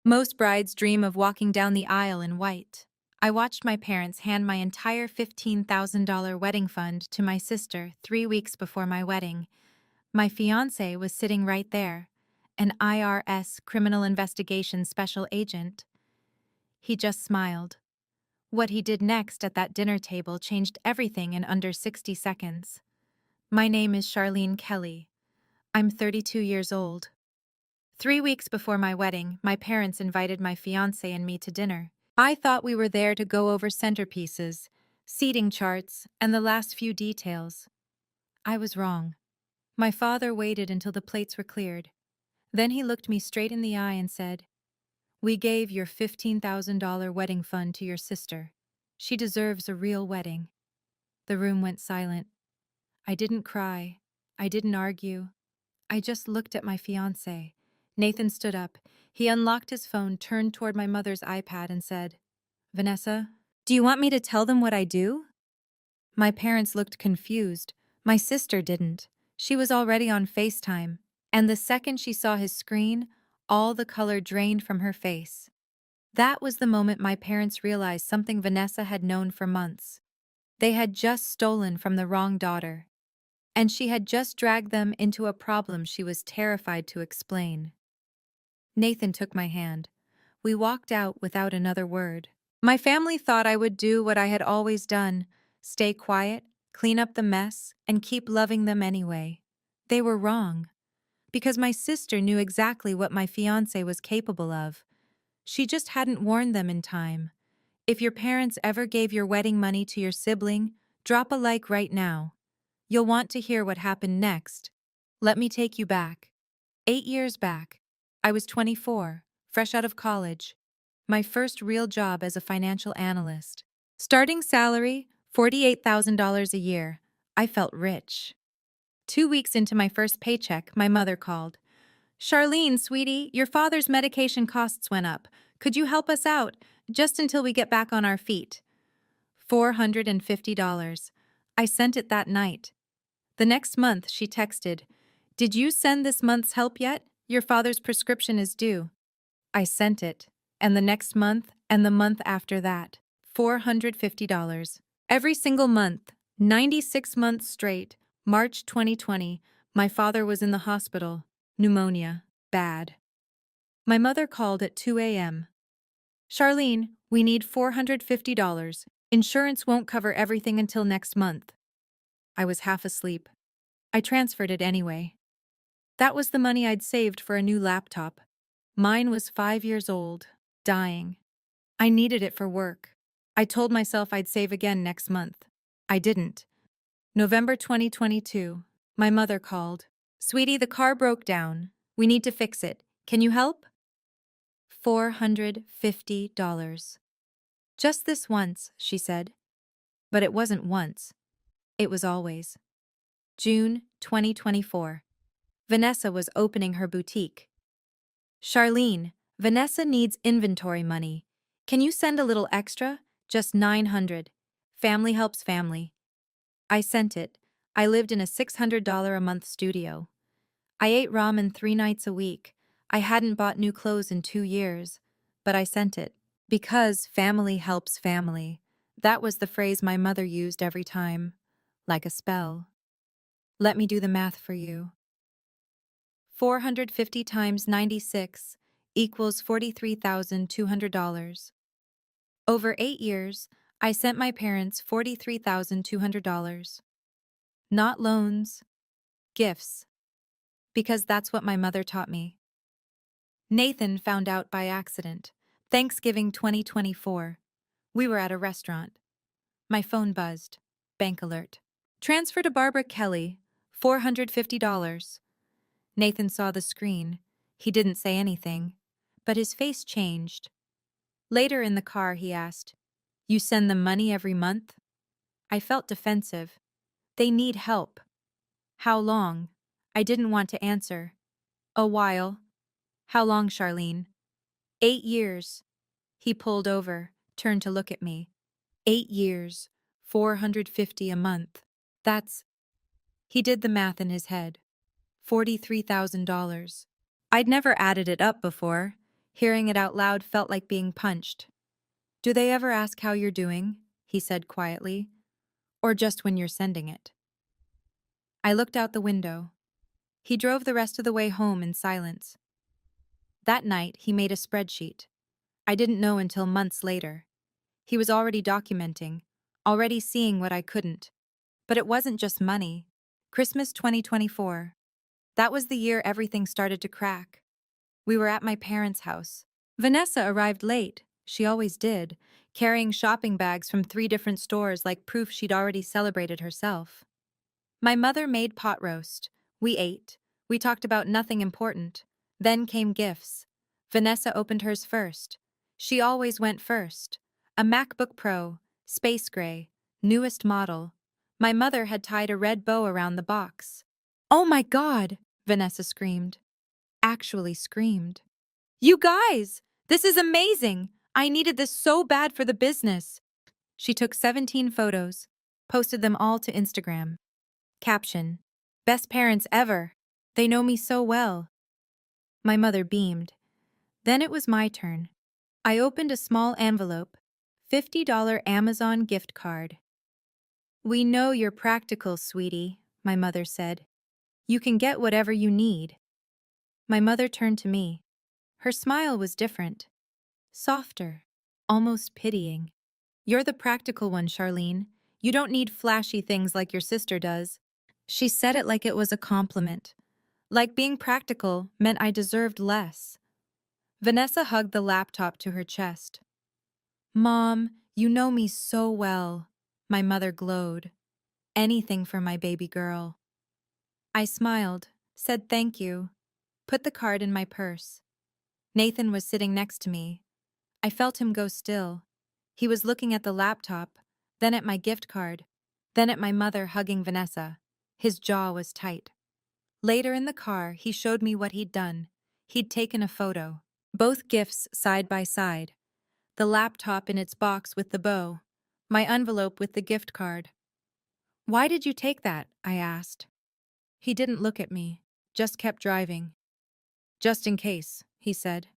Most brides dream of walking down the aisle in white. I watched my parents hand my entire $15,000 wedding fund to my sister 3 weeks before my wedding. My fiancé was sitting right there, an IRS criminal investigation special agent. He just smiled. What he did next at that dinner table changed everything in under 60 seconds. My name is Charlene Kelly. I'm 32 years old. 3 weeks before my wedding, my parents invited my fiancé and me to dinner. I thought we were there to go over centerpieces, seating charts, and the last few details. I was wrong. My father waited until the plates were cleared. Then he looked me straight in the eye and said, "We gave your $15,000 wedding fund to your sister. She deserves a real wedding." The room went silent. I didn't cry. I didn't argue. I just looked at my fiancé. Nathan stood up. He unlocked his phone, turned toward my mother's iPad, and said, "Vanessa, do you want me to tell them what I do?" My parents looked confused. My sister didn't. She was already on FaceTime, and the second she saw his screen, all the color drained from her face. That was the moment my parents realized something Vanessa had known for months. They had just stolen from the wrong daughter, and she had just dragged them into a problem she was terrified to explain. Nathan took my hand. We walked out without another word. My family thought I would do what I had always done, stay quiet, clean up the mess, and keep loving them anyway. They were wrong, because my sister knew exactly what my fiancé was capable of. She just hadn't warned them in time. If your parents ever gave your wedding money to your sibling, drop a like right now. You'll want to hear what happened next. Let me take you back. 8 years back. I was 24, fresh out of college. My first real job as a financial analyst. Starting salary, $48,000 a year. I felt rich. 2 weeks into my first paycheck, my mother called. "Charlene, sweetie, your father's medication costs went up. Could you help us out, just until we get back on our feet?" $450. I sent it that night. The next month, she texted, "Did you send this month's help yet? Your father's prescription is due." I sent it, and the next month, and the month after that, $450. Every single month, 96 months straight. March 2020, my father was in the hospital. Pneumonia. Bad. My mother called at 2 a.m. "Charlene, we need $450. Insurance won't cover everything until next month." I was half asleep. I transferred it anyway. That was the money I'd saved for a new laptop. Mine was 5 years old, dying. I needed it for work. I told myself I'd save again next month. I didn't. November 2022. My mother called. "Sweetie, the car broke down. We need to fix it. Can you help?" $450. "Just this once," she said. But it wasn't once. It was always. June 2024. Vanessa was opening her boutique. "Charlene, Vanessa needs inventory money. Can you send a little extra? Just 900. Family helps family." I sent it. I lived in a $600 a month studio. I ate ramen 3 nights a week. I hadn't bought new clothes in 2 years. But I sent it. Because family helps family. That was the phrase my mother used every time. Like a spell. Let me do the math for you. 450 times 96 equals $43,200. Over 8 years, I sent my parents $43,200. Not loans, gifts. Because that's what my mother taught me. Nathan found out by accident. Thanksgiving 2024. We were at a restaurant. My phone buzzed. Bank alert. "Transfer to Barbara Kelly, $450. Nathan saw the screen. He didn't say anything, but his face changed. Later in the car, he asked, "You send them money every month?" I felt defensive. They need help. How long? I didn't want to answer. A while. How long, Charlene? 8 years. He pulled over, turned to look at me. 8 years, 450 a month. That's. He did the math in his head. $43,000. I'd never added it up before. Hearing it out loud felt like being punched. "Do they ever ask how you're doing?" he said quietly. "Or just when you're sending it?" I looked out the window. He drove the rest of the way home in silence. That night, he made a spreadsheet. I didn't know until months later. He was already documenting, already seeing what I couldn't. But it wasn't just money. Christmas 2024. That was the year everything started to crack. We were at my parents' house. Vanessa arrived late, she always did, carrying shopping bags from 3 different stores like proof she'd already celebrated herself. My mother made pot roast. We ate. We talked about nothing important. Then came gifts. Vanessa opened hers first. She always went first. A MacBook Pro, space gray, newest model. My mother had tied a red bow around the box. "Oh my God!" Vanessa screamed. Actually screamed. "You guys! This is amazing! I needed this so bad for the business." She took 17 photos, posted them all to Instagram. Caption: "Best parents ever. They know me so well." My mother beamed. Then it was my turn. I opened a small envelope, $50 Amazon gift card. "We know you're practical, sweetie," my mother said. "You can get whatever you need." My mother turned to me. Her smile was different. Softer. Almost pitying. "You're the practical one, Charlene. You don't need flashy things like your sister does." She said it like it was a compliment. Like being practical meant I deserved less. Vanessa hugged the laptop to her chest. "Mom, you know me so well." My mother glowed. "Anything for my baby girl." I smiled, said thank you, put the card in my purse. Nathan was sitting next to me. I felt him go still. He was looking at the laptop, then at my gift card, then at my mother hugging Vanessa. His jaw was tight. Later in the car, he showed me what he'd done. He'd taken a photo. Both gifts side by side. The laptop in its box with the bow. My envelope with the gift card. "Why did you take that?" I asked. He didn't look at me, just kept driving. "Just in case," he said.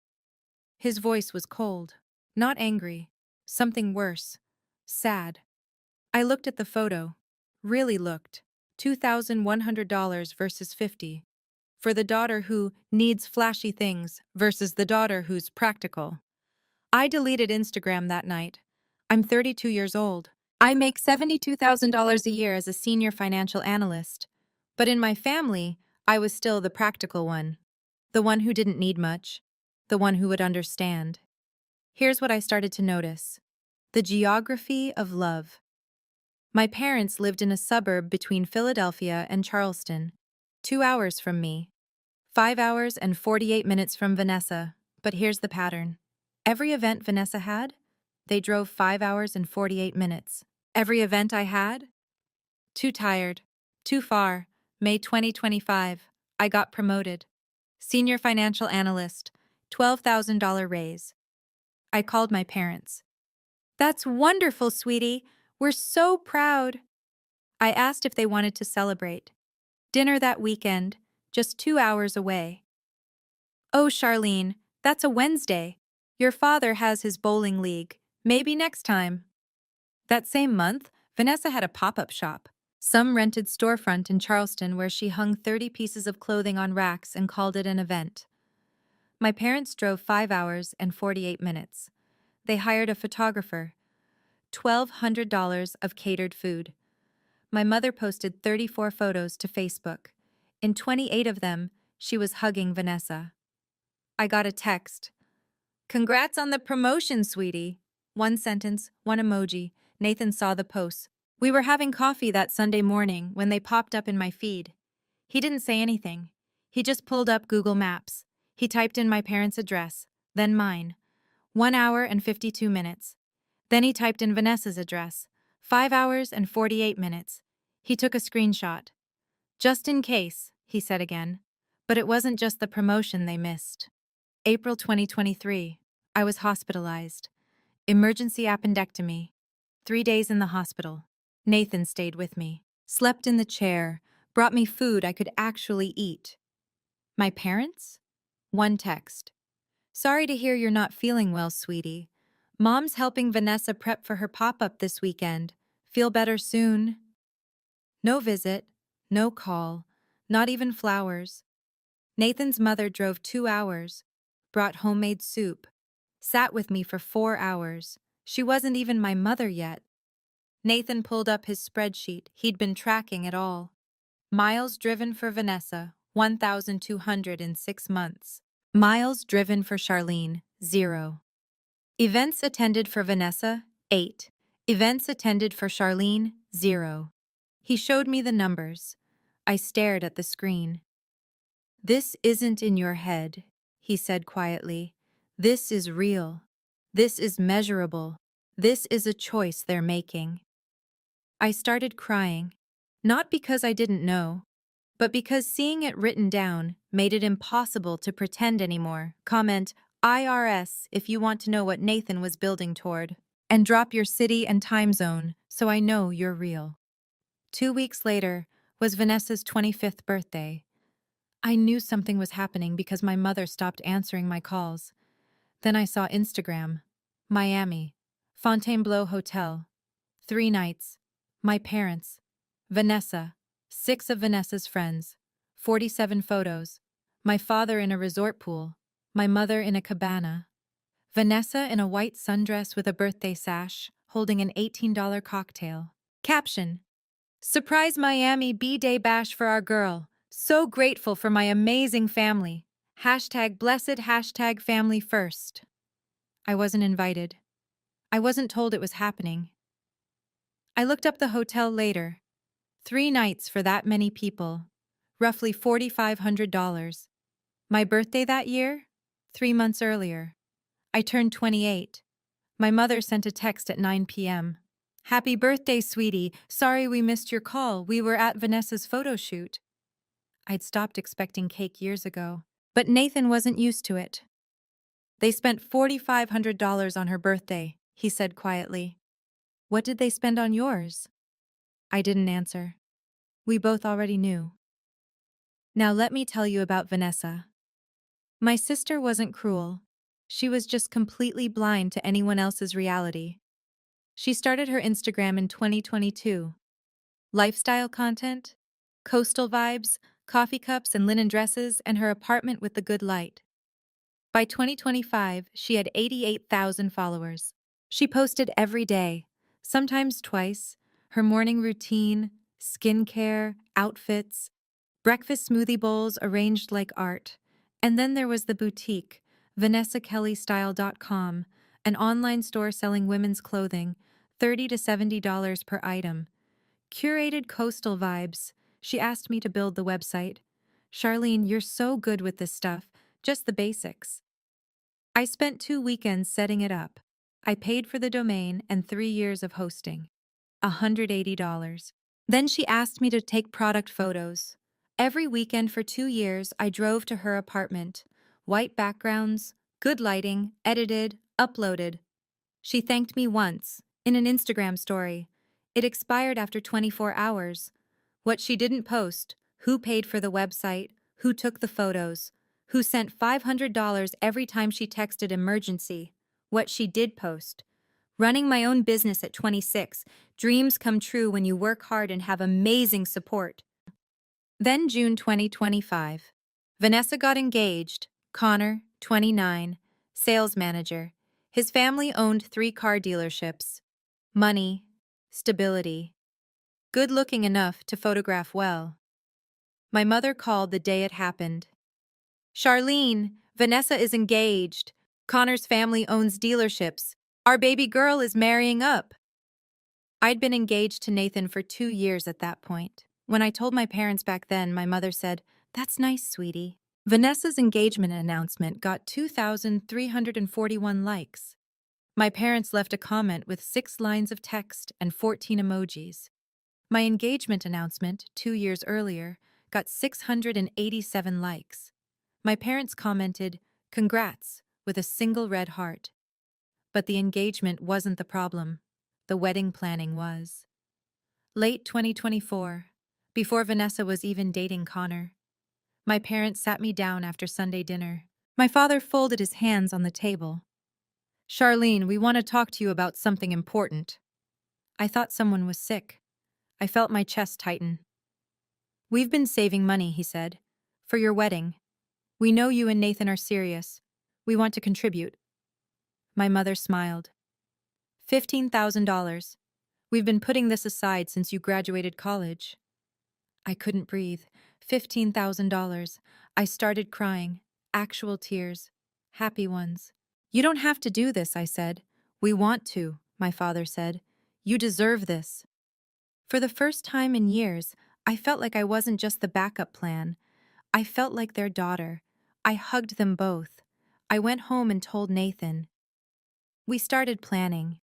His voice was cold. Not angry. Something worse. Sad. I looked at the photo. Really looked. $2,100 versus 50. For the daughter who needs flashy things versus the daughter who's practical. I deleted Instagram that night. I'm 32 years old. I make $72,000 a year as a senior financial analyst. But in my family, I was still the practical one. The one who didn't need much. The one who would understand. Here's what I started to notice. The geography of love. My parents lived in a suburb between Philadelphia and Charleston, 2 hours from me, 5 hours and 48 minutes from Vanessa. But here's the pattern. Every event Vanessa had, they drove 5 hours and 48 minutes. Every event I had? Too tired. Too far. May 2025. I got promoted. Senior financial analyst. $12,000 raise. I called my parents. "That's wonderful, sweetie. We're so proud." I asked if they wanted to celebrate. Dinner that weekend, just 2 hours away. "Oh, Charlene, that's a Wednesday. Your father has his bowling league. Maybe next time." That same month, Vanessa had a pop-up shop. Some rented storefront in Charleston where she hung 30 pieces of clothing on racks and called it an event. My parents drove 5 hours and 48 minutes. They hired a photographer. $1,200 of catered food. My mother posted 34 photos to Facebook. In 28 of them, she was hugging Vanessa. I got a text. "Congrats on the promotion, sweetie." One sentence, one emoji. Nathan saw the posts. We were having coffee that Sunday morning when they popped up in my feed. He didn't say anything. He just pulled up Google Maps. He typed in my parents' address, then mine. 1 hour and 52 minutes. Then he typed in Vanessa's address. 5 hours and 48 minutes. He took a screenshot. "Just in case," he said again. But it wasn't just the promotion they missed. April 2023. I was hospitalized. Emergency appendectomy. 3 days in the hospital. Nathan stayed with me. Slept in the chair. Brought me food I could actually eat. My parents? One text. Sorry to hear you're not feeling well, sweetie. Mom's helping Vanessa prep for her pop-up this weekend. Feel better soon. No visit, no call, not even flowers. Nathan's mother drove 2 hours, brought homemade soup, sat with me for 4 hours. She wasn't even my mother yet. Nathan pulled up his spreadsheet. He'd been tracking it all. Miles driven for Vanessa, 1,200 in 6 months. Miles driven for Charlene, 0. Events attended for Vanessa, 8. Events attended for Charlene, 0. He showed me the numbers. I stared at the screen. This isn't in your head, he said quietly. This is real. This is measurable. This is a choice they're making. I started crying, not because I didn't know, but because seeing it written down made it impossible to pretend anymore. Comment IRS if you want to know what Nathan was building toward. And drop your city and time zone so I know you're real. 2 weeks later was Vanessa's 25th birthday. I knew something was happening because my mother stopped answering my calls. Then I saw Instagram. Miami. Fontainebleau Hotel. 3 nights. My parents. Vanessa. 6 of Vanessa's friends. 47 photos. My father in a resort pool. My mother in a cabana. Vanessa in a white sundress with a birthday sash, holding an $18 cocktail. Caption: Surprise Miami B-Day bash for our girl. So grateful for my amazing family. #blessed #family first. I wasn't invited. I wasn't told it was happening. I looked up the hotel later. 3 nights for that many people. Roughly $4,500. My birthday that year? 3 months earlier. I turned 28. My mother sent a text at 9 p.m. Happy birthday, sweetie. Sorry we missed your call. We were at Vanessa's photo shoot. I'd stopped expecting cake years ago. But Nathan wasn't used to it. They spent $4,500 on her birthday, he said quietly. What did they spend on yours? I didn't answer. We both already knew. Now let me tell you about Vanessa. My sister wasn't cruel. She was just completely blind to anyone else's reality. She started her Instagram in 2022. Lifestyle content, coastal vibes, coffee cups and linen dresses, and her apartment with the good light. By 2025, she had 88,000 followers. She posted every day, sometimes twice, her morning routine, skincare, outfits, breakfast smoothie bowls arranged like art. And then there was the boutique, VanessaKellyStyle.com, an online store selling women's clothing, $30 to $70 per item. Curated coastal vibes. She asked me to build the website. Charlene, you're so good with this stuff, just the basics. I spent 2 weekends setting it up. I paid for the domain and 3 years of hosting. $180. Then she asked me to take product photos. Every weekend for 2 years, I drove to her apartment. White backgrounds, good lighting, edited, uploaded. She thanked me once, in an Instagram story. It expired after 24 hours. What she didn't post: who paid for the website, who took the photos, who sent $500 every time she texted emergency. What she did post: running my own business at 26, dreams come true when you work hard and have amazing support. Then June 2025. Vanessa got engaged. Connor, 29, sales manager. His family owned 3 car dealerships. Money, stability. Good looking enough to photograph well. My mother called the day it happened. Charlene, Vanessa is engaged. Connor's family owns dealerships. Our baby girl is marrying up. I'd been engaged to Nathan for 2 years at that point. When I told my parents back then, my mother said, "That's nice, sweetie." Vanessa's engagement announcement got 2,341 likes. My parents left a comment with 6 lines of text and 14 emojis. My engagement announcement, 2 years earlier, got 687 likes. My parents commented, "Congrats," with a single red heart. But the engagement wasn't the problem. The wedding planning was. Late 2024, before Vanessa was even dating Connor, my parents sat me down after Sunday dinner. My father folded his hands on the table. Charlene, we want to talk to you about something important. I thought someone was sick. I felt my chest tighten. We've been saving money, he said, for your wedding. We know you and Nathan are serious. We want to contribute. My mother smiled. $15,000. We've been putting this aside since you graduated college. I couldn't breathe. $15,000. I started crying. Actual tears. Happy ones. You don't have to do this, I said. We want to, my father said. You deserve this. For the first time in years, I felt like I wasn't just the backup plan. I felt like their daughter. I hugged them both. I went home and told Nathan. We started planning.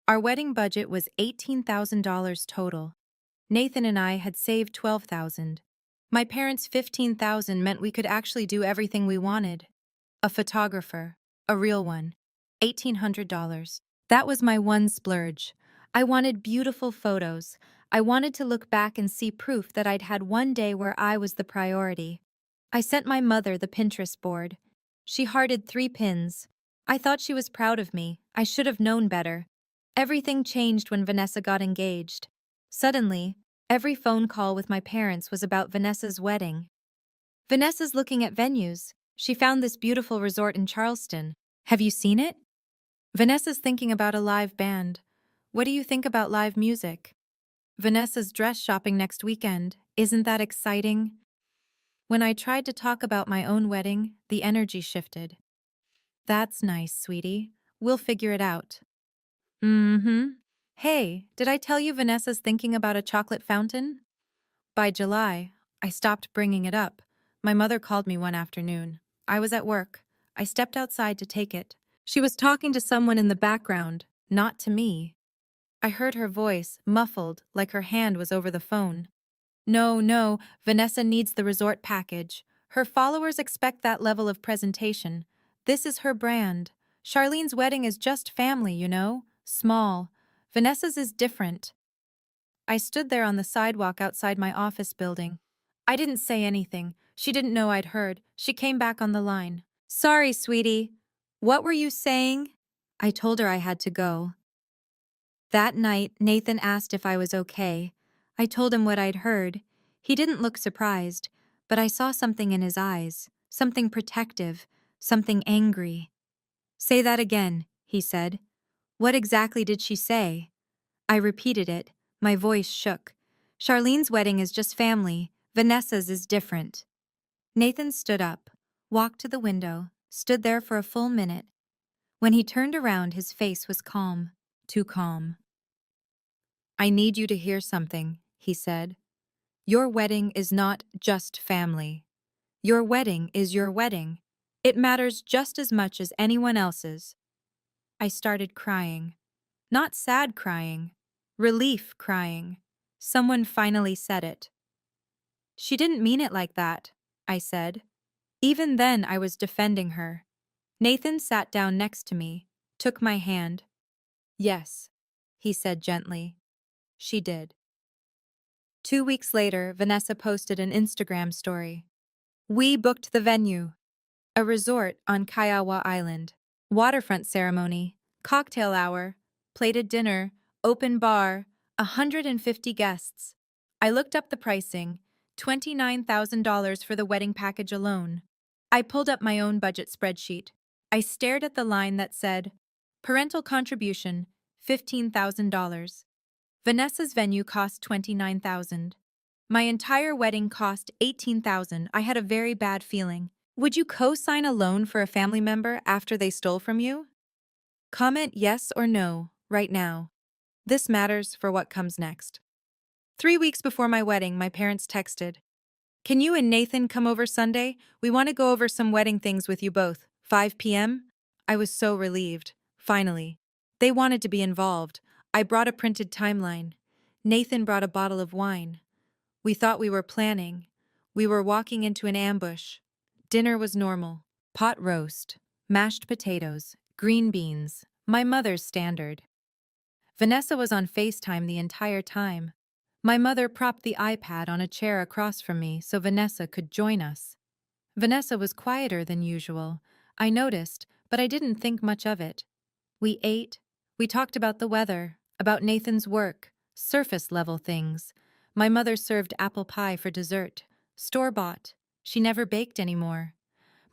Our wedding budget was $18,000 total. Nathan and I had saved $12,000. My parents' $15,000 meant we could actually do everything we wanted. A photographer, a real one, $1,800. That was my one splurge. I wanted beautiful photos. I wanted to look back and see proof that I'd had one day where I was the priority. I sent my mother the Pinterest board. She hearted 3 pins. I thought she was proud of me. I should have known better. Everything changed when Vanessa got engaged. Suddenly, every phone call with my parents was about Vanessa's wedding. Vanessa's looking at venues. She found this beautiful resort in Charleston. Have you seen it? Vanessa's thinking about a live band. What do you think about live music? Vanessa's dress shopping next weekend. Isn't that exciting? When I tried to talk about my own wedding, the energy shifted. That's nice, sweetie. We'll figure it out. Mm-hmm. Hey, did I tell you Vanessa's thinking about a chocolate fountain? By July, I stopped bringing it up. My mother called me one afternoon. I was at work. I stepped outside to take it. She was talking to someone in the background, not to me. I heard her voice, muffled, like her hand was over the phone. No, Vanessa needs the resort package. Her followers expect that level of presentation. This is her brand. Charlene's wedding is just family, you know? Small. Vanessa's is different. I stood there on the sidewalk outside my office building. I didn't say anything. She didn't know I'd heard. She came back on the line. Sorry, sweetie. What were you saying? I told her I had to go. That night, Nathan asked if I was okay. I told him what I'd heard. He didn't look surprised, but I saw something in his eyes, something protective, something angry. Say that again, he said. What exactly did she say? I repeated it. My voice shook. Charlene's wedding is just family. Vanessa's is different. Nathan stood up, walked to the window, stood there for a full minute. When he turned around, his face was calm, too calm. I need you to hear something, he said. Your wedding is not just family. Your wedding is your wedding. It matters just as much as anyone else's. I started crying. Not sad crying. Relief crying. Someone finally said it. She didn't mean it like that, I said. Even then I was defending her. Nathan sat down next to me, took my hand. Yes, he said gently. She did. 2 weeks later, Vanessa posted an Instagram story. We booked the venue. A resort on Kiowa Island. Waterfront ceremony, cocktail hour, plated dinner, open bar, 150 guests. I looked up the pricing, $29,000 for the wedding package alone. I pulled up my own budget spreadsheet. I stared at the line that said, parental contribution, $15,000. Vanessa's venue cost $29,000. My entire wedding cost $18,000. I had a very bad feeling. Would you co-sign a loan for a family member after they stole from you? Comment yes or no right now. This matters for what comes next. 3 weeks before my wedding, my parents texted, can you and Nathan come over Sunday? We want to go over some wedding things with you both. 5 p.m.? I was so relieved. Finally. They wanted to be involved. I brought a printed timeline. Nathan brought a bottle of wine. We thought we were planning. We were walking into an ambush. Dinner was normal. Pot roast, mashed potatoes, green beans, my mother's standard. Vanessa was on FaceTime the entire time. My mother propped the iPad on a chair across from me so Vanessa could join us. Vanessa was quieter than usual. I noticed, but I didn't think much of it. We ate. We talked about the weather, about Nathan's work, surface-level things. My mother served apple pie for dessert, store-bought. She never baked anymore.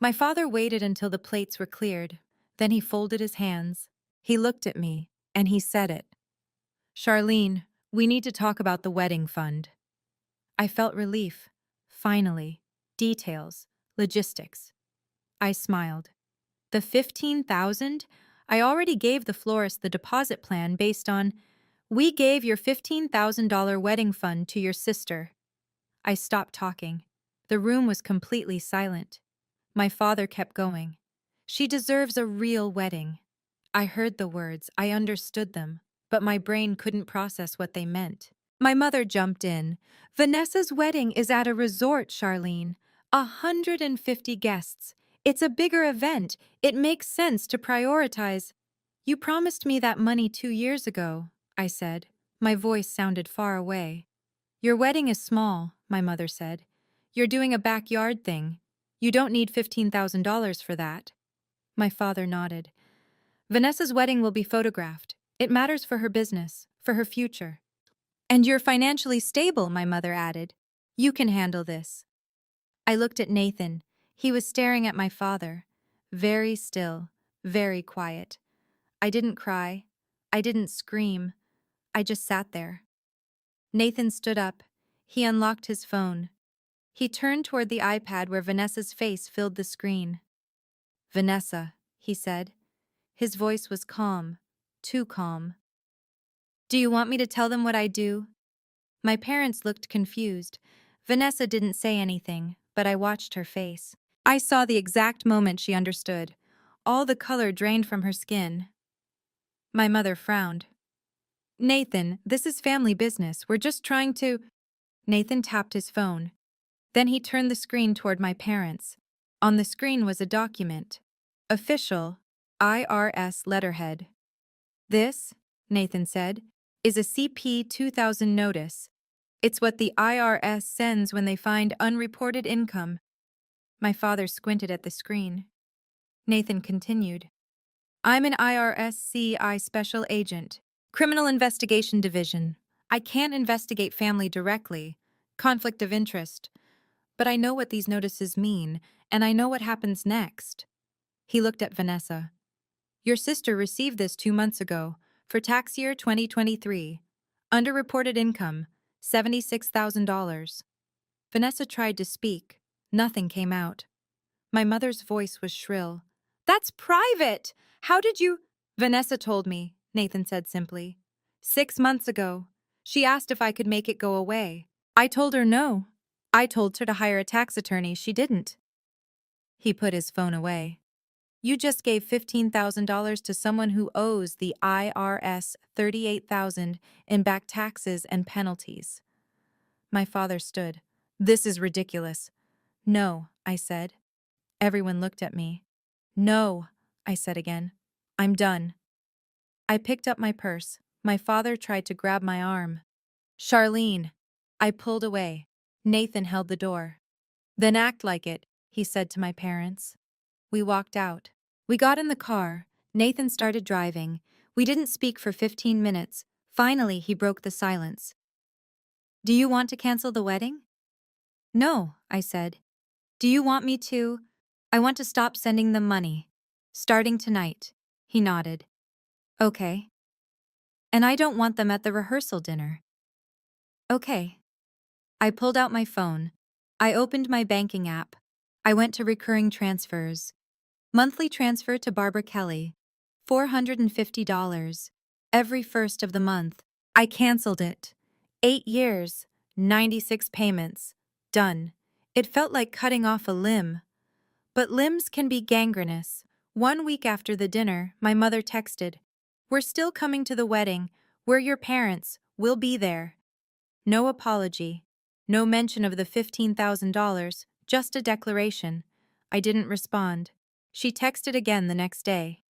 My father waited until the plates were cleared. Then he folded his hands. He looked at me, and he said it. "Charlene, we need to talk about the wedding fund." I felt relief. Finally. Details. Logistics. I smiled. The 15,000? I already gave the florist the deposit plan based on, "We gave your $15,000 wedding fund to your sister." I stopped talking. The room was completely silent. My father kept going. "She deserves a real wedding." I heard the words, I understood them, but my brain couldn't process what they meant. My mother jumped in. "Vanessa's wedding is at a resort, Charlene. 150 guests. It's a bigger event. It makes sense to prioritize." "You promised me that money 2 years ago," I said. My voice sounded far away. "Your wedding is small," my mother said. "You're doing a backyard thing. You don't need $15,000 for that." My father nodded. "Vanessa's wedding will be photographed. It matters for her business, for her future." "And you're financially stable," my mother added. "You can handle this." I looked at Nathan. He was staring at my father. Very still, very quiet. I didn't cry. I didn't scream. I just sat there. Nathan stood up. He unlocked his phone. He turned toward the iPad where Vanessa's face filled the screen. "Vanessa," he said. His voice was calm, too calm. "Do you want me to tell them what I do?" My parents looked confused. Vanessa didn't say anything, but I watched her face. I saw the exact moment she understood. All the color drained from her skin. My mother frowned. "Nathan, this is family business. We're just trying to—" Nathan tapped his phone. Then he turned the screen toward my parents. On the screen was a document. Official, IRS letterhead. "This," Nathan said, "is a CP 2000 notice. It's what the IRS sends when they find unreported income." My father squinted at the screen. Nathan continued. "I'm an IRS-CI special agent, Criminal Investigation Division. I can't investigate family directly, conflict of interest, but I know what these notices mean, and I know what happens next." He looked at Vanessa. "Your sister received this 2 months ago, for tax year 2023. Underreported income, $76,000. Vanessa tried to speak. Nothing came out. My mother's voice was shrill. "That's private! How did you—" "Vanessa told me," Nathan said simply. 6 months ago. She asked if I could make it go away. I told her no. I told her to hire a tax attorney. She didn't." He put his phone away. "You just gave $15,000 to someone who owes the IRS $38,000 in back taxes and penalties." My father stood. "This is ridiculous." "No," I said. Everyone looked at me. "No," I said again. "I'm done." I picked up my purse. My father tried to grab my arm. "Charlene." I pulled away. Nathan held the door. "Then act like it," he said to my parents. We walked out. We got in the car. Nathan started driving. We didn't speak for 15 minutes. Finally, he broke the silence. "Do you want to cancel the wedding?" "No," I said. "Do you want me to—" "I want to stop sending them money. Starting tonight." He nodded. "Okay." "And I don't want them at the rehearsal dinner." "Okay." I pulled out my phone. I opened my banking app. I went to recurring transfers. Monthly transfer to Barbara Kelly, $450. Every first of the month. I canceled it. 8 years, 96 payments. Done. It felt like cutting off a limb. But limbs can be gangrenous. 1 week after the dinner, my mother texted, "We're still coming to the wedding. We're your parents. We'll be there." No apology. No mention of the $15,000, just a declaration. I didn't respond. She texted again the next day.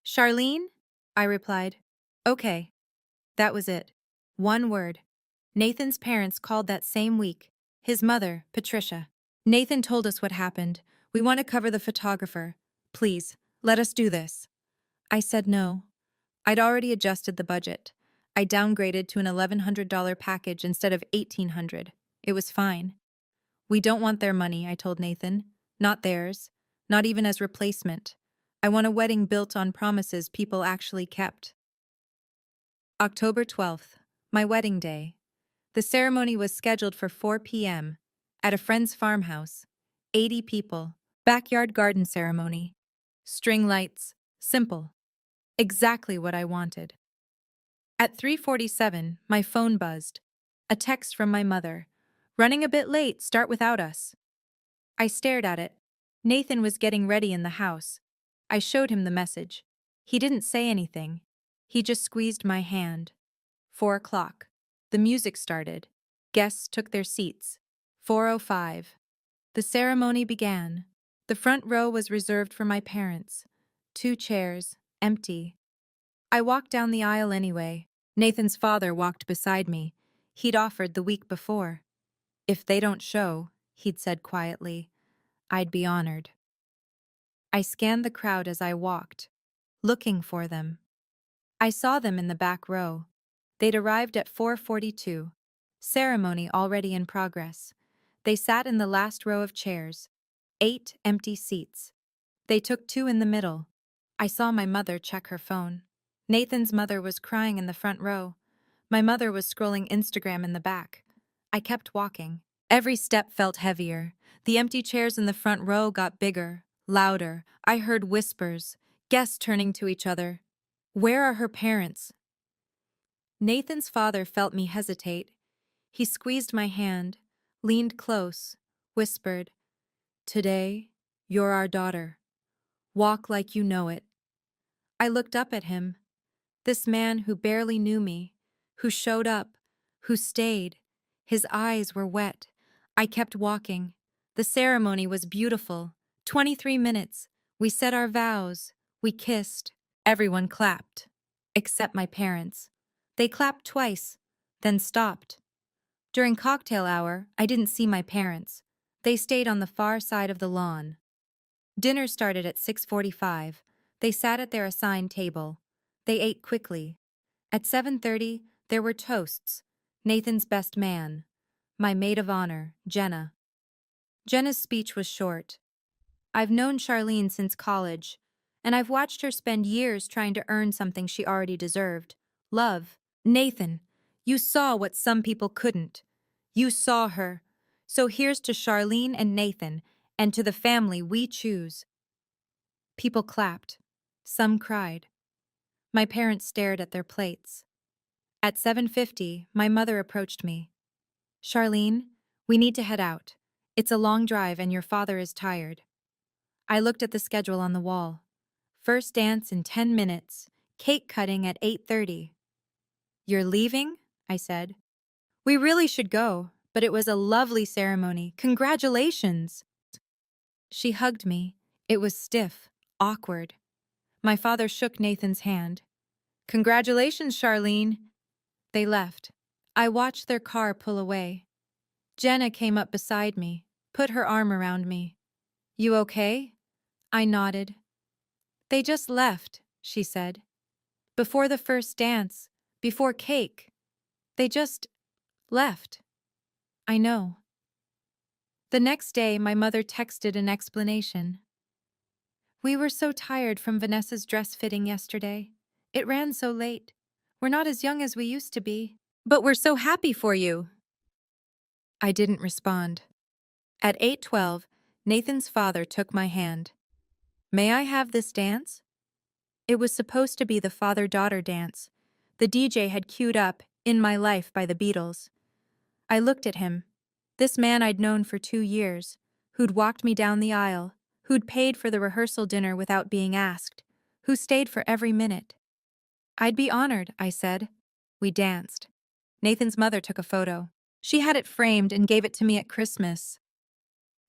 "Charlene?" I replied. "Okay." That was it. One word. Nathan's parents called that same week. His mother, Patricia. Nathan told us what happened. We want to cover the photographer. Please, let us do this. I said no. I'd already adjusted the budget. I downgraded to an $1,100 package instead of $1,800. It was fine. We don't want their money, I told Nathan. Not theirs. Not even as replacement. I want a wedding built on promises people actually kept. October 12th, my wedding day. The ceremony was scheduled for 4 p.m. at a friend's farmhouse. 80 people. Backyard garden ceremony. String lights. Simple. Exactly what I wanted. At 3:47, my phone buzzed. A text from my mother. Running a bit late, start without us. I stared at it. Nathan was getting ready in the house. I showed him the message. He didn't say anything. He just squeezed my hand. 4 o'clock. The music started. Guests took their seats. 4:05. The ceremony began. The front row was reserved for my parents. 2 chairs, empty. I walked down the aisle anyway. Nathan's father walked beside me. He'd offered the week before. If they don't show, he'd said quietly, I'd be honored. I scanned the crowd as I walked, looking for them. I saw them in the back row. They'd arrived at 4:42. Ceremony already in progress. They sat in the last row of chairs. 8 empty seats. They took 2 in the middle. I saw my mother check her phone. Nathan's mother was crying in the front row. My mother was scrolling Instagram in the back. I kept walking. Every step felt heavier. The empty chairs in the front row got bigger, louder. I heard whispers, guests turning to each other. Where are her parents? Nathan's father felt me hesitate. He squeezed my hand, leaned close, whispered, Today, you're our daughter. Walk like you know it. I looked up at him. This man who barely knew me, who showed up, who stayed. His eyes were wet. I kept walking. The ceremony was beautiful. 23 minutes. We said our vows. We kissed. Everyone clapped. Except my parents. They clapped twice, then stopped. During cocktail hour, I didn't see my parents. They stayed on the far side of the lawn. Dinner started at 6:45. They sat at their assigned table. They ate quickly. At 7:30, there were toasts. Nathan's best man. My maid of honor, Jenna. Jenna's speech was short. I've known Charlene since college, and I've watched her spend years trying to earn something she already deserved. Love. Nathan, you saw what some people couldn't. You saw her. So here's to Charlene and Nathan, and to the family we choose. People clapped. Some cried. My parents stared at their plates. At 7:50, my mother approached me. Charlene, we need to head out. It's a long drive and your father is tired. I looked at the schedule on the wall. First dance in 10 minutes. Cake cutting at 8:30. You're leaving? I said. We really should go, but it was a lovely ceremony. Congratulations! She hugged me. It was stiff, awkward. My father shook Nathan's hand. Congratulations, Charlene. They left. I watched their car pull away. Jenna came up beside me, put her arm around me. You okay? I nodded. They just left, she said. Before the first dance, before cake. They just left. I know. The next day, my mother texted an explanation. We were so tired from Vanessa's dress fitting yesterday. It ran so late. We're not as young as we used to be. But we're so happy for you. I didn't respond. At 8:12, Nathan's father took my hand. May I have this dance? It was supposed to be the father-daughter dance. The DJ had queued up In My Life by the Beatles. I looked at him. This man I'd known for 2 years, who'd walked me down the aisle, who'd paid for the rehearsal dinner without being asked, who stayed for every minute. I'd be honored, I said. We danced. Nathan's mother took a photo. She had it framed and gave it to me at Christmas.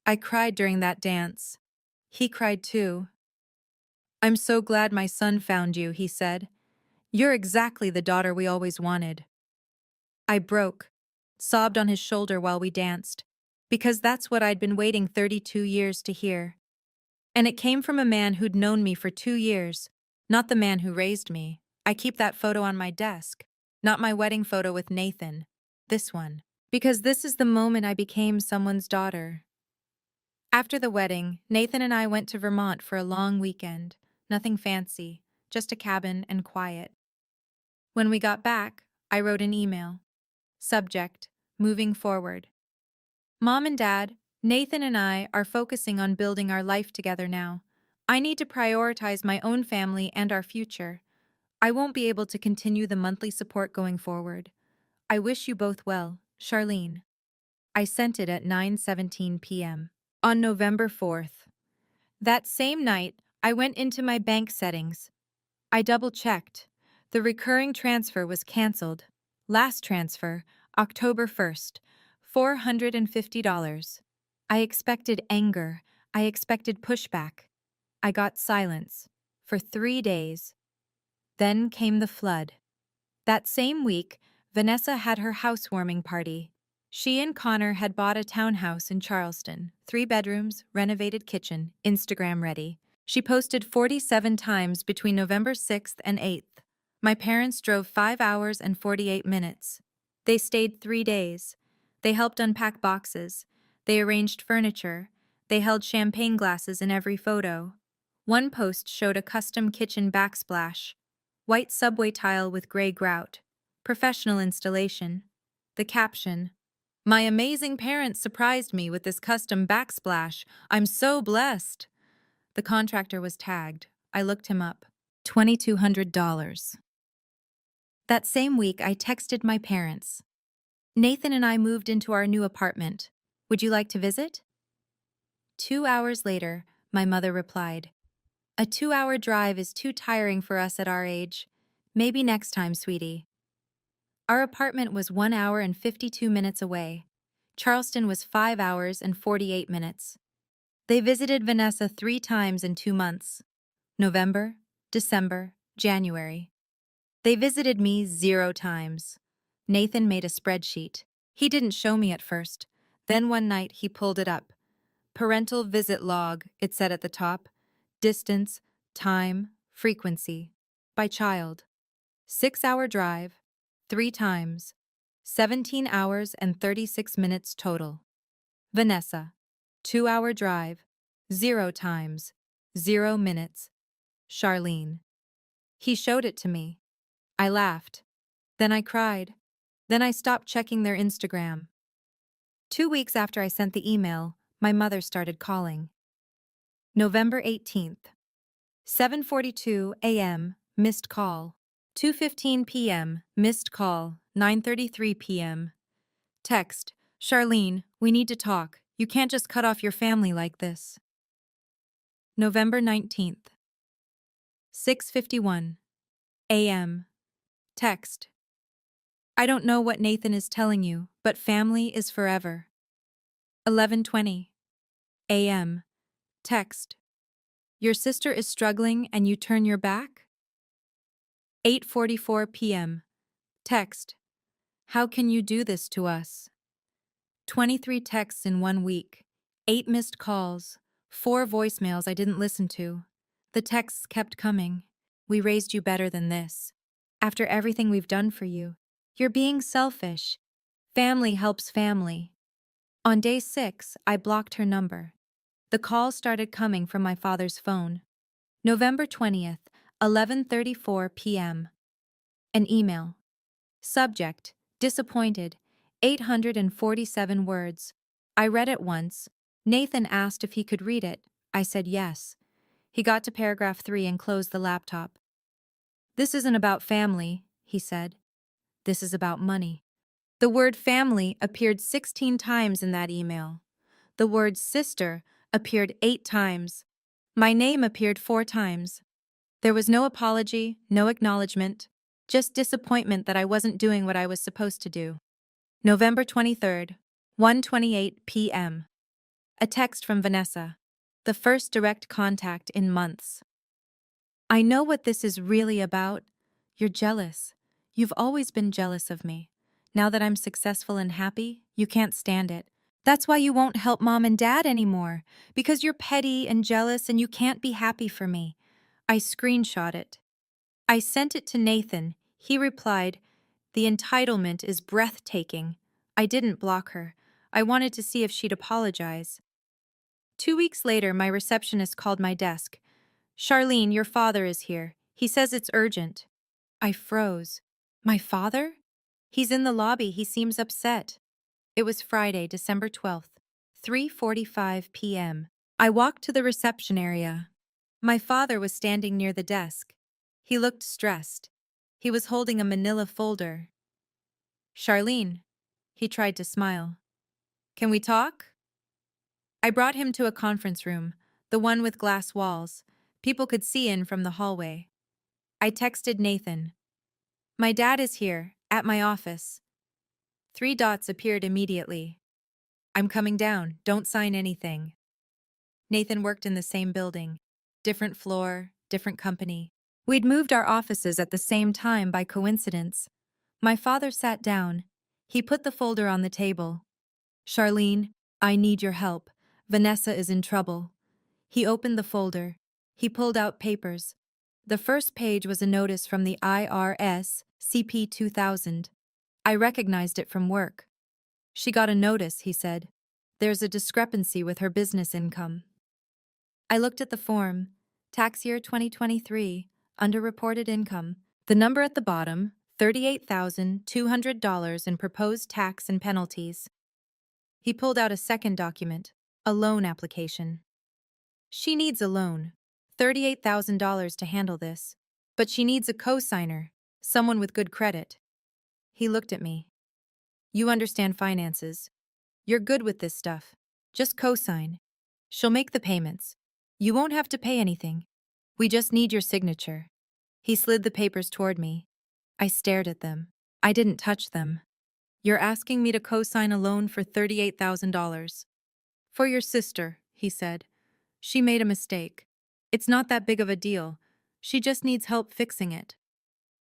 I cried during that dance. He cried too. I'm so glad my son found you, he said. You're exactly the daughter we always wanted. I broke, sobbed on his shoulder while we danced. because that's what I'd been waiting 32 years to hear. And it came from a man who'd known me for 2 years, not the man who raised me. I keep that photo on my desk, not my wedding photo with Nathan. This one. Because this is the moment I became someone's daughter. After the wedding, Nathan and I went to Vermont for a long weekend. Nothing fancy, just a cabin and quiet. When we got back, I wrote an email. Subject: moving forward. Mom and Dad, Nathan and I are focusing on building our life together now. I need to prioritize my own family and our future. I won't be able to continue the monthly support going forward. I wish you both well, Charlene. I sent it at 9:17 p.m. on November 4th. That same night, I went into my bank settings. I double-checked. The recurring transfer was canceled. Last transfer, October 1st, $450. I expected anger. I expected pushback. I got silence. For 3 days. Then came the flood. That same week, Vanessa had her housewarming party. She and Connor had bought a townhouse in Charleston, 3 bedrooms, renovated kitchen, Instagram ready. She posted 47 times between November 6th and 8th. My parents drove 5 hours and 48 minutes. They stayed 3 days. They helped unpack boxes. They arranged furniture. They held champagne glasses in every photo. One post showed a custom kitchen backsplash. White subway tile with gray grout. Professional installation. The caption: "My amazing parents surprised me with this custom backsplash. I'm so blessed." The contractor was tagged. I looked him up. $2,200. That same week, I texted my parents. Nathan and I moved into our new apartment. Would you like to visit? 2 hours later, my mother replied, "A 2-hour drive is too tiring for us at our age. Maybe next time, sweetie." Our apartment was 1 hour and 52 minutes away. Charleston was 5 hours and 48 minutes. They visited Vanessa 3 times in 2 months. November, December, January. They visited me 0 times. Nathan made a spreadsheet. He didn't show me at first. Then one night he pulled it up. Parental visit log, it said at the top. Distance, time, frequency. By child. 6-hour drive, 3 times. 17 hours and 36 minutes total. Vanessa. 2-hour drive, 0 times. 0 minutes. Charlene. He showed it to me. I laughed. Then I cried. Then I stopped checking their Instagram. 2 weeks after I sent the email, my mother started calling. November 18th. 7:42 a.m., missed call. 2:15 p.m., missed call. 9:33 p.m. Text: "Charlene, we need to talk. You can't just cut off your family like this." November 19th. 6:51 a.m. Text: "I don't know what Nathan is telling you, but family is forever." 11:20 a.m. Text: "Your sister is struggling and you turn your back?" 8:44 p.m. Text: "How can you do this to us?" 23 texts in 1 week, 8 missed calls, 4 voicemails I didn't listen to. The texts kept coming. "We raised you better than this. After everything we've done for you, you're being selfish. Family helps family." On day 6, I blocked her number. The calls started coming from my father's phone. November 20th, 11:34 p.m. An email. Subject: disappointed, 847 words. I read it once. Nathan asked if he could read it. I said yes. He got to paragraph 3 and closed the laptop. "This isn't about family," he said. "This is about money." The word family appeared 16 times in that email. The word sister appeared 8 times. My name appeared 4 times. There was no apology, no acknowledgement, just disappointment that I wasn't doing what I was supposed to do. November 23rd, 1:28 p.m. A text from Vanessa. The first direct contact in months. "I know what this is really about. You're jealous. You've always been jealous of me. Now that I'm successful and happy, you can't stand it. That's why you won't help mom and dad anymore, because you're petty and jealous and you can't be happy for me. I screenshot it. I sent it to Nathan. He replied, "The entitlement is breathtaking." I didn't block her. I wanted to see if she'd apologize. 2 weeks later, my receptionist called my desk. "Charlene, your father is here. He says it's urgent." I froze. My father? He's in the lobby. He seems upset. It was Friday, December 12th, 3:45 p.m. I walked to the reception area. My father was standing near the desk. He looked stressed. He was holding a manila folder. "Charlene," he tried to smile. "Can we talk?" I brought him to a conference room, the one with glass walls. People could see in from the hallway. I texted Nathan. "My dad is here, at my office." 3 dots appeared immediately. "I'm coming down, don't sign anything." Nathan worked in the same building. Different floor, different company. We'd moved our offices at the same time by coincidence. My father sat down. He put the folder on the table. "Charlene, I need your help. Vanessa is in trouble." He opened the folder. He pulled out papers. The first page was a notice from the IRS, CP 2000. I recognized it from work. "She got a notice," he said. "There's a discrepancy with her business income." I looked at the form. Tax year 2023, underreported income. The number at the bottom, $38,200 in proposed tax and penalties. He pulled out a second document, a loan application. "She needs a loan, $38,000 to handle this. But she needs a co-signer, someone with good credit." He looked at me. "You understand finances. You're good with this stuff. Just co-sign. She'll make the payments. You won't have to pay anything. We just need your signature." He slid the papers toward me. I stared at them. I didn't touch them. "You're asking me to co-sign a loan for $38,000. For your sister," he said. "She made a mistake. It's not that big of a deal. She just needs help fixing it."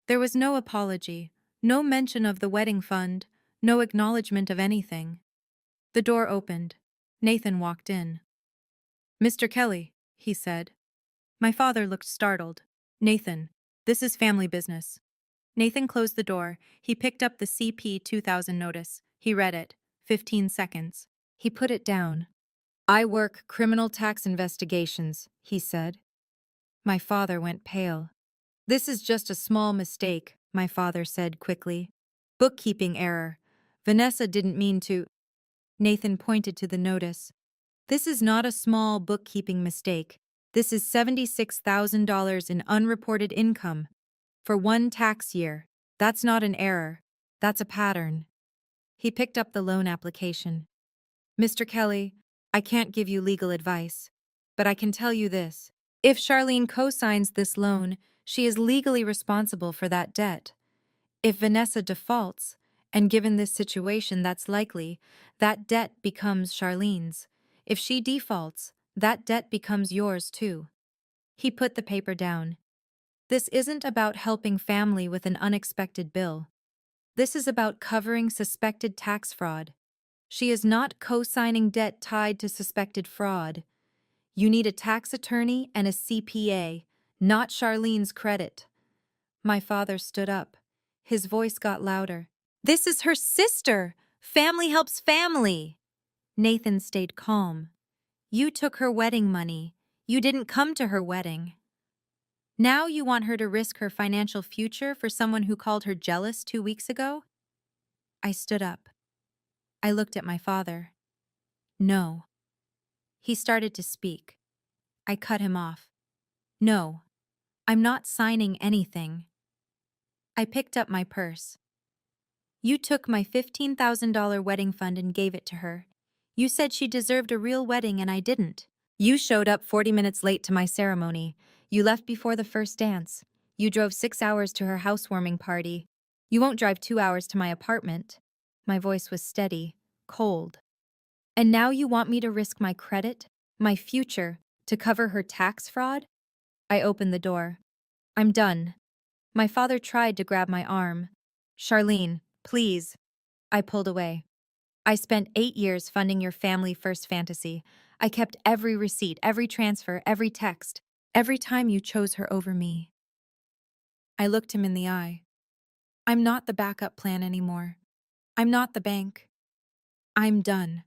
There was no apology, no mention of the wedding fund, no acknowledgement of anything. The door opened. Nathan walked in. "Mr. Kelly," he said. My father looked startled. "Nathan, this is family business." Nathan closed the door. He picked up the CP 2000 notice. He read it. 15 seconds. He put it down. "I work criminal tax investigations," he said. My father went pale. "This is just a small mistake," my father said quickly. "Bookkeeping error. Vanessa didn't mean to—" Nathan pointed to the notice. "This is not a small bookkeeping mistake. This is $76,000 in unreported income. For one tax year. That's not an error. That's a pattern." He picked up the loan application. "Mr. Kelly, I can't give you legal advice. But I can tell you this. If Charlene co-signs this loan, she is legally responsible for that debt. If Vanessa defaults, and given this situation that's likely, that debt becomes Charlene's. If she defaults, that debt becomes yours too." He put the paper down. "This isn't about helping family with an unexpected bill. This is about covering suspected tax fraud. She is not co-signing debt tied to suspected fraud. You need a tax attorney and a CPA, not Charlene's credit." My father stood up. His voice got louder. "This is her sister! Family helps family!" Nathan stayed calm. "You took her wedding money. You didn't come to her wedding. Now you want her to risk her financial future for someone who called her jealous 2 weeks ago?" I stood up. I looked at my father. "No." He started to speak. I cut him off. "No, I'm not signing anything." I picked up my purse. "You took my $15,000 wedding fund and gave it to her. You said she deserved a real wedding and I didn't. You showed up 40 minutes late to my ceremony. You left before the first dance. You drove 6 hours to her housewarming party. You won't drive 2 hours to my apartment." My voice was steady, cold. "And now you want me to risk my credit, my future, to cover her tax fraud?" I opened the door. "I'm done." My father tried to grab my arm. "Charlene, please." I pulled away. I spent 8 years funding your family first fantasy. I kept every receipt, every transfer, every text, every time you chose her over me. I looked him in the eye. I'm not the backup plan anymore. I'm not the bank. I'm done.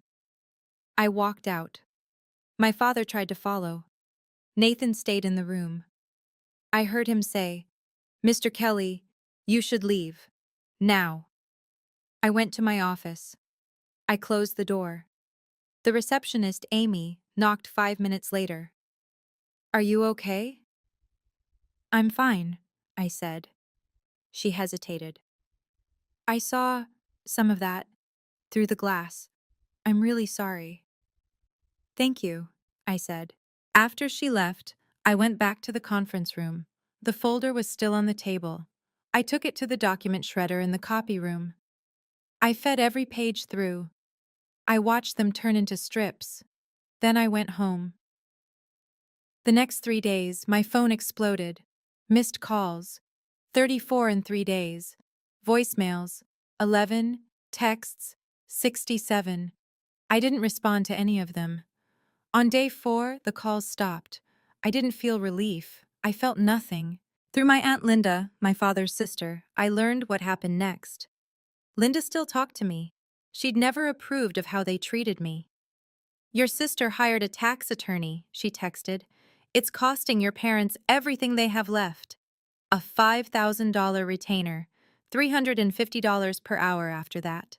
I walked out. My father tried to follow. Nathan stayed in the room. I heard him say, "Mr. Kelly, you should leave. Now." I went to my office. I closed the door. The receptionist, Amy, knocked 5 minutes later. "Are you okay?" "I'm fine," I said. She hesitated. "I saw some of that through the glass. I'm really sorry." "Thank you," I said. After she left, I went back to the conference room. The folder was still on the table. I took it to the document shredder in the copy room. I fed every page through. I watched them turn into strips. Then I went home. The next 3 days, my phone exploded. Missed calls, 34 in 3 days. Voicemails, 11. Texts, 67. I didn't respond to any of them. On day 4, the calls stopped. I didn't feel relief. I felt nothing. Through my Aunt Linda, my father's sister, I learned what happened next. Linda still talked to me. She'd never approved of how they treated me. "Your sister hired a tax attorney," she texted. "It's costing your parents everything they have left. A $5,000 retainer, $350 per hour after that."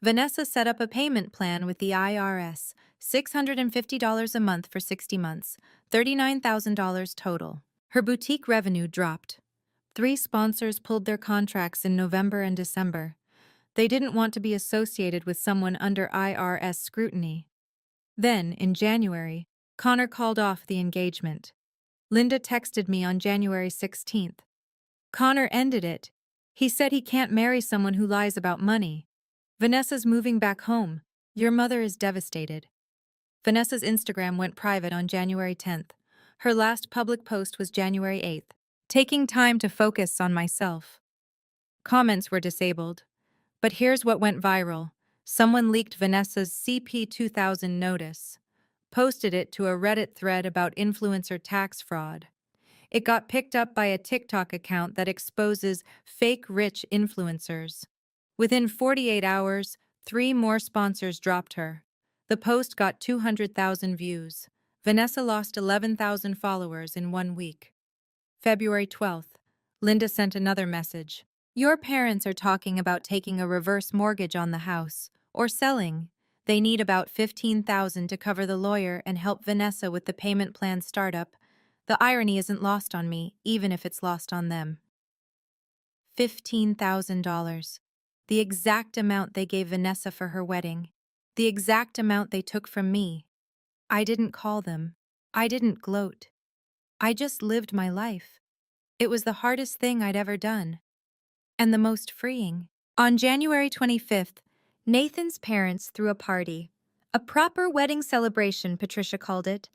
Vanessa set up a payment plan with the IRS, $650 a month for 60 months, $39,000 total. Her boutique revenue dropped. 3 sponsors pulled their contracts in November and December. They didn't want to be associated with someone under IRS scrutiny. Then, in January, Connor called off the engagement. Linda texted me on January 16th. "Connor ended it. He said he can't marry someone who lies about money. Vanessa's moving back home. Your mother is devastated." Vanessa's Instagram went private on January 10th. Her last public post was January 8th. Taking time to focus on myself. Comments were disabled. But here's what went viral. Someone leaked Vanessa's CP 2000 notice, posted it to a Reddit thread about influencer tax fraud. It got picked up by a TikTok account that exposes fake rich influencers. Within 48 hours, 3 more sponsors dropped her. The post got 200,000 views. Vanessa lost 11,000 followers in 1 week. February 12th, Linda sent another message. "Your parents are talking about taking a reverse mortgage on the house, or selling. They need about 15,000 to cover the lawyer and help Vanessa with the payment plan startup. The irony isn't lost on me, even if it's lost on them." $15,000. The exact amount they gave Vanessa for her wedding. The exact amount they took from me. I didn't call them. I didn't gloat. I just lived my life. It was the hardest thing I'd ever done. And the most freeing. On January 25th, Nathan's parents threw a party. A proper wedding celebration, Patricia called it.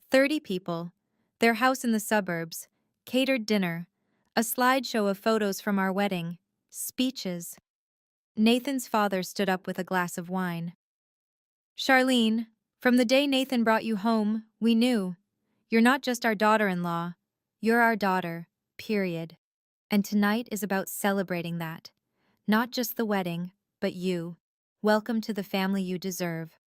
30 people. Their house in the suburbs. Catered dinner. A slideshow of photos from our wedding. Speeches. Nathan's father stood up with a glass of wine. "Charlene, from the day Nathan brought you home, we knew. You're not just our daughter-in-law. You're our daughter, period. And tonight is about celebrating that. Not just the wedding, but you. Welcome to the family you deserve."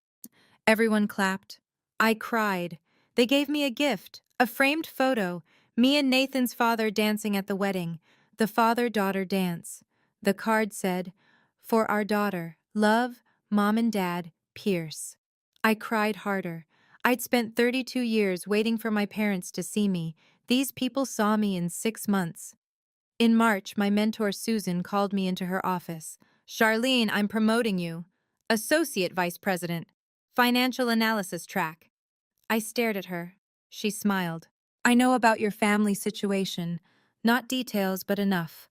Everyone clapped. I cried. They gave me a gift, a framed photo, me and Nathan's father dancing at the wedding, the father-daughter dance. The card said, "For our daughter, love, Mom and Dad, Pierce." I cried harder. I'd spent 32 years waiting for my parents to see me. These people saw me in 6 months. In March, my mentor Susan called me into her office. "Charlene, I'm promoting you. Associate Vice President. Financial Analysis Track." I stared at her. She smiled. "I know about your family situation. Not details, but enough.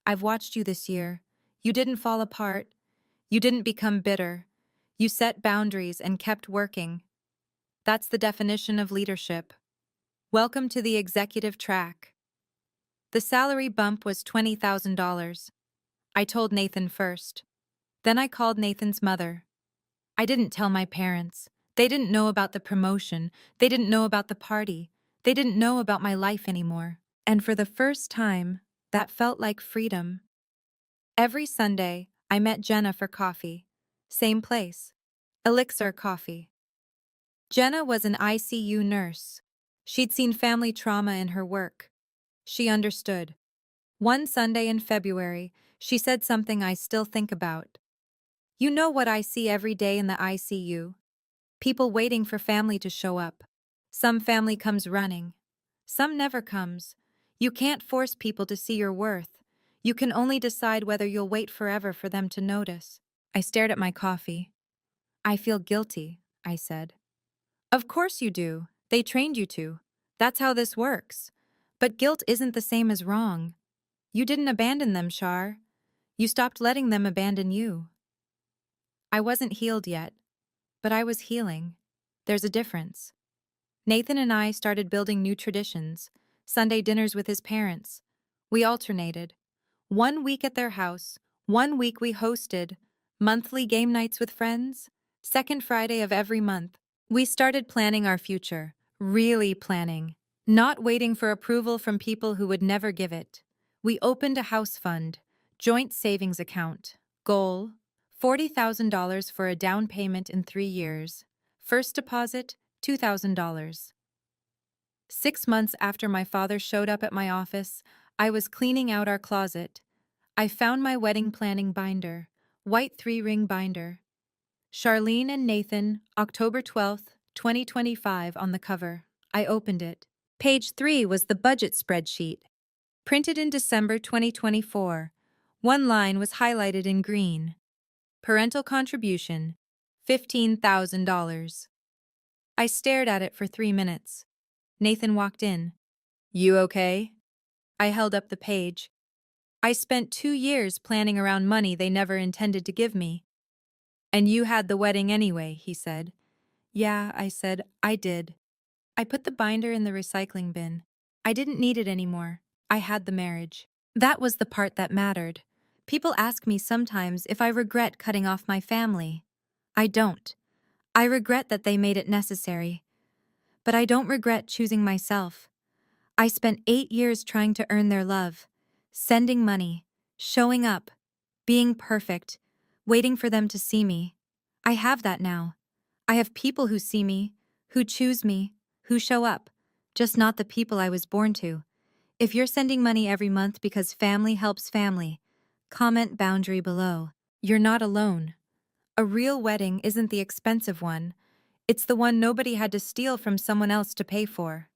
I've watched you this year. You didn't fall apart. You didn't become bitter. You set boundaries and kept working. That's the definition of leadership. Welcome to the executive track." The salary bump was $20,000. I told Nathan first. Then I called Nathan's mother. I didn't tell my parents. They didn't know about the promotion. They didn't know about the party. They didn't know about my life anymore. And for the first time, that felt like freedom. Every Sunday, I met Jenna for coffee. Same place. Elixir Coffee. Jenna was an ICU nurse. She'd seen family trauma in her work. She understood. One Sunday in February, she said something I still think about. You know what I see every day in the ICU? People waiting for family to show up. Some family comes running. Some never comes. You can't force people to see your worth. You can only decide whether you'll wait forever for them to notice. I stared at my coffee. I feel guilty, I said. Of course you do. They trained you to. That's how this works. But guilt isn't the same as wrong. You didn't abandon them, Shar. You stopped letting them abandon you. I wasn't healed yet, but I was healing. There's a difference. Nathan and I started building new traditions, Sunday dinners with his parents. We alternated. 1 week at their house, 1 week we hosted, monthly game nights with friends, second Friday of every month. We started planning our future, really planning, not waiting for approval from people who would never give it. We opened a house fund, joint savings account. Goal: $40,000 for a down payment in 3 years. First deposit, $2,000. 6 months after my father showed up at my office, I was cleaning out our closet. I found my wedding planning binder, white 3-ring binder. Charlene and Nathan, October 12th, 2025 on the cover. I opened it. Page 3 was the budget spreadsheet. Printed in December 2024. One line was highlighted in green. Parental contribution, $15,000. I stared at it for 3 minutes. Nathan walked in. You okay? I held up the page. I spent 2 years planning around money they never intended to give me. And you had the wedding anyway, he said. Yeah, I said, I did. I put the binder in the recycling bin. I didn't need it anymore. I had the marriage. That was the part that mattered. People ask me sometimes if I regret cutting off my family. I don't. I regret that they made it necessary. But I don't regret choosing myself. I spent 8 years trying to earn their love, sending money, showing up, being perfect, waiting for them to see me. I have that now. I have people who see me, who choose me, who show up, just not the people I was born to. If you're sending money every month because family helps family, comment boundary below. You're not alone. A real wedding isn't the expensive one. It's the one nobody had to steal from someone else to pay for.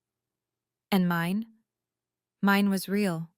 And mine? Mine was real.